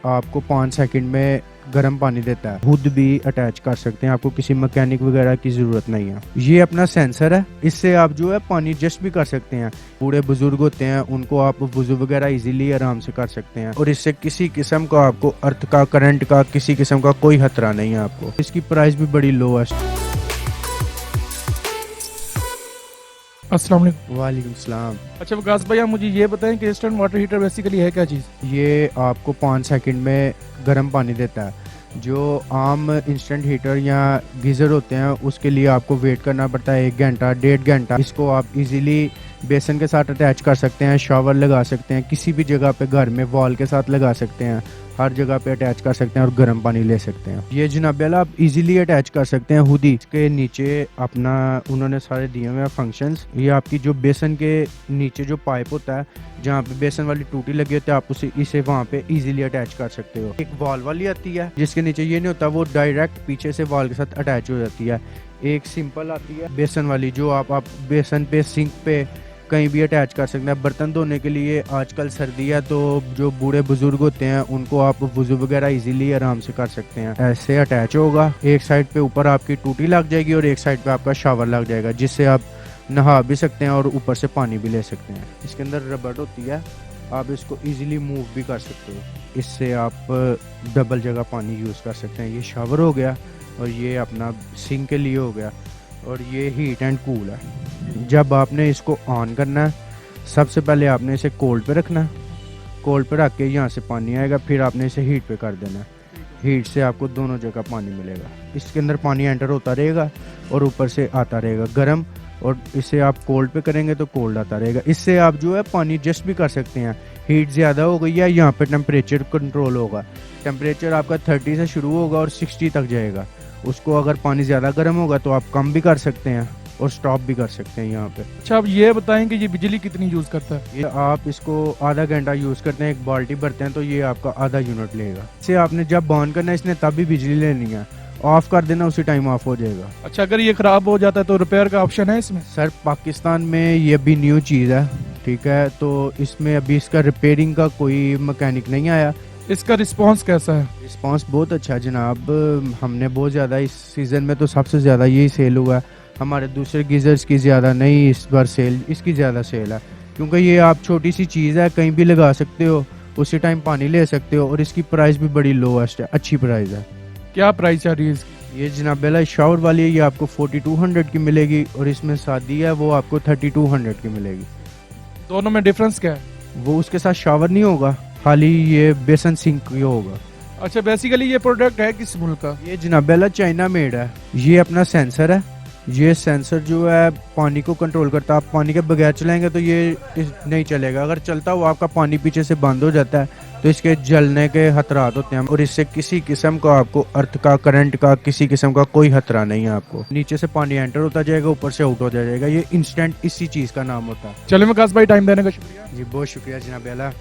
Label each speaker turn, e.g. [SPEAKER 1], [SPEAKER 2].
[SPEAKER 1] आपको 5 सेकंड में गर्म पानी देता है। खुद भी अटैच कर सकते हैं, आपको किसी मैकेनिक वगैरह की ज़रूरत नहीं है। ये अपना सेंसर है, इससे आप जो है पानी एडजस्ट भी कर सकते हैं। बूढ़े बुजुर्ग होते हैं, उनको आप वुज़ू वगैरह इजीली आराम से कर सकते हैं और इससे किसी किस्म का आपको अर्थ का, करंट का, किसी किस्म का कोई खतरा नहीं है आपको। इसकी प्राइस भी बड़ी लो है।
[SPEAKER 2] अस्सलाम वालेकुम।
[SPEAKER 1] वालेकुम सलाम।
[SPEAKER 2] अच्छा विकास भाई, आप मुझे ये बताएं कि इंस्टेंट वाटर हीटर बेसिकली है क्या चीज़?
[SPEAKER 1] ये आपको 5 सेकंड में गर्म पानी देता है। जो आम इंस्टेंट हीटर या गीज़र होते हैं उसके लिए आपको वेट करना पड़ता है 1 घंटा 1.5 घंटा। इसको आप इजीली बेसन के साथ अटैच कर सकते हैं, शावर लगा सकते हैं, किसी भी जगह पे घर में वॉल के साथ लगा सकते हैं, हर जगह पे अटैच कर सकते हैं और गर्म पानी ले सकते हैं। ये जनाब आप इजीली अटैच कर सकते हैं खुद ही। इसके नीचे अपना उन्होंने सारे दिए हुए हैं फंक्शंस। ये आपकी जो बेसन के नीचे जो पाइप होता है, जहाँ पे बेसन वाली टूटी लगी होती है, आप इसे वहाँ पे इजीली अटैच कर सकते हो। एक वॉल वाली आती है जिसके नीचे ये नहीं होता, वो डायरेक्ट पीछे से वॉल के साथ अटैच हो जाती है। एक सिंपल आती है बेसन वाली, जो आप बेसन पे, सिंक पे कहीं भी अटैच कर सकते हैं। बर्तन धोने के लिए आजकल सर्दी है तो जो बूढ़े बुजुर्ग होते हैं उनको आप वुज़ू वगैरह इजीली आराम से कर सकते हैं। ऐसे अटैच होगा, एक साइड पे ऊपर आपकी टूटी लग जाएगी और एक साइड पे आपका शावर लग जाएगा, जिससे आप नहा भी सकते हैं और ऊपर से पानी भी ले सकते हैं। इसके अंदर रबड़ होती है, आप इसको इजीली मूव भी कर सकते हो। इससे आप डबल जगह पानी यूज़ कर सकते हैं। ये शावर हो गया और ये अपना सिंक के लिए हो गया और ये हीट एंड कूल है। जब आपने इसको ऑन करना है, सबसे पहले आपने इसे कोल्ड पे रखना है। कोल्ड पे रख के यहाँ से पानी आएगा, फिर आपने इसे हीट पे कर देना है। हीट से आपको दोनों जगह पानी मिलेगा। इसके अंदर पानी एंटर होता रहेगा और ऊपर से आता रहेगा गर्म, और इसे आप कोल्ड पे करेंगे तो कोल्ड आता रहेगा। इससे आप जो है पानी एडजस्ट भी कर सकते हैं। हीट ज़्यादा हो गई है, यहाँ पे टेम्परेचर कंट्रोल होगा। टेम्परेचर आपका 30 से शुरू होगा और 60 तक जाएगा। उसको अगर पानी ज़्यादा गर्म होगा तो आप कम भी कर सकते हैं और स्टॉप भी कर सकते हैं यहाँ पे।
[SPEAKER 2] अच्छा, आप ये बताएं कि ये बिजली कितनी यूज़ करता है?
[SPEAKER 1] ये आप इसको आधा घंटा यूज़ करते हैं, एक बाल्टी भरते हैं तो ये आपका आधा यूनिट लेगा। इसे आपने जब ऑन करना है इसने तभी बिजली लेनी है, ऑफ कर देना उसी टाइम ऑफ हो जाएगा।
[SPEAKER 2] अच्छा, अगर ये ख़राब हो जाता है तो रिपेयर का ऑप्शन है इसमें?
[SPEAKER 1] सर पाकिस्तान में ये अभी न्यू चीज़ है, ठीक है, तो इसमें अभी इसका रिपेयरिंग का कोई मैकेनिक नहीं आया।
[SPEAKER 2] इसका रिस्पॉन्स कैसा है?
[SPEAKER 1] रिस्पॉन्स बहुत अच्छा है जनाब। हमने बहुत ज़्यादा इस सीज़न में तो सबसे ज़्यादा यही सेल हुआ है। हमारे दूसरे गीज़र्स की ज़्यादा नहीं, इस बार सेल इसकी ज़्यादा सेल है, क्योंकि ये आप छोटी सी चीज़ है, कहीं भी लगा सकते हो, उसी टाइम पानी ले सकते हो और इसकी प्राइस भी बड़ी लोएस्ट है, अच्छी प्राइस है।
[SPEAKER 2] क्या प्राइस चल रही है इसकी?
[SPEAKER 1] ये जनाब शावर वाली है, ये आपको 4200 की मिलेगी और इसमें सादी है वो आपको 3200 की मिलेगी।
[SPEAKER 2] दोनों में डिफरेंस क्या है?
[SPEAKER 1] वो उसके साथ शावर नहीं होगा, खाली ये बेसन सिंक ही होगा।
[SPEAKER 2] अच्छा, बेसिकली ये प्रोडक्ट है किस मुल्क का?
[SPEAKER 1] ये जनाब चाइना मेड है। ये अपना सेंसर है। ये सेंसर जो है पानी को कंट्रोल करता है। आप पानी के बगैर चलाएंगे तो ये नहीं चलेगा। अगर चलता हुआ आपका पानी पीछे से बंद हो जाता है तो इसके जलने के खतरात होते हैं और इससे किसी किस्म का आपको अर्थ का, करंट का, किसी किस्म का कोई खतरा नहीं है आपको। नीचे से पानी एंटर होता जाएगा, ऊपर से आउट हो जाएगा। ये इंस्टेंट इसी चीज़ का नाम होता है।
[SPEAKER 2] चलो विकास भाई, टाइम देने का शुक्रिया।
[SPEAKER 1] जी बहुत शुक्रिया जनाब।